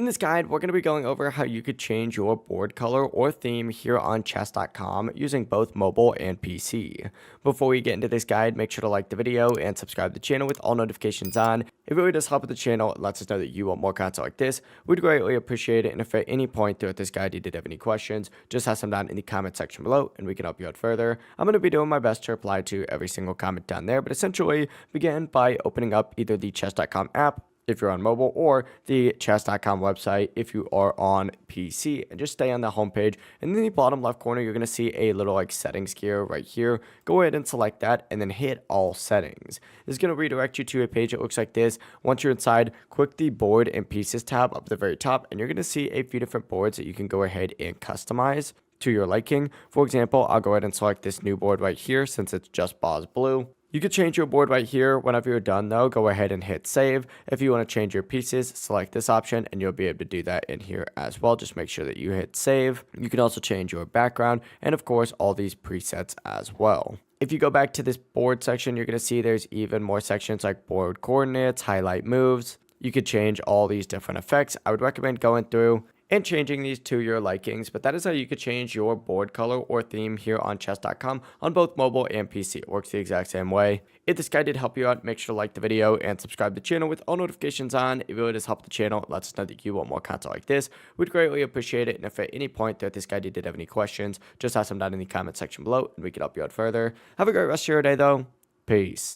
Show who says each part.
Speaker 1: In this guide, we're going to be going over how you could change your board color or theme here on chess.com using both mobile and PC. Before we get into this guide, make sure to like the video and subscribe to the channel with all notifications on. It really does help with the channel. It lets us know that you want more content like this. We'd greatly appreciate it. And if at any point throughout this guide you did have any questions, just ask them down in the comment section below and we can help you out further. I'm going to be doing my best to reply to every single comment down there, but essentially begin by opening up either the chess.com app if you're on mobile, or the chess.com website if you are on PC, and just stay on the homepage. And in the bottom left corner, you're going to see a little settings gear right here. Go ahead and select that and then hit all settings. This is going to redirect you to a page that looks like this. Once you're inside, click the board and pieces tab up at the very top, and you're going to see a few different boards that you can go ahead and customize to your liking. For example, I'll go ahead and select this new board right here since it's just Boz Blue. You could change your board right here. Whenever you're done though, go ahead and hit save. If you want to change your pieces, select this option and you'll be able to do that in here as well. Just make sure that you hit save. You can also change your background and of course all these presets as well. If you go back to this board section, you're going to see there's even more sections like board coordinates, highlight moves. You could change all these different effects. I would recommend going through and changing these to your likings, but that is how you could change your board color or theme here on chess.com on both mobile and PC. It works the exact same way. If this guide did help you out, make sure to like the video and subscribe to the channel with all notifications on. It really does help the channel. It lets us know that you want more content like this. We'd greatly appreciate it. And if at any point throughout this guide you did have any questions, just ask them down in the comment section below and we can help you out further. Have a great rest of your day though. Peace.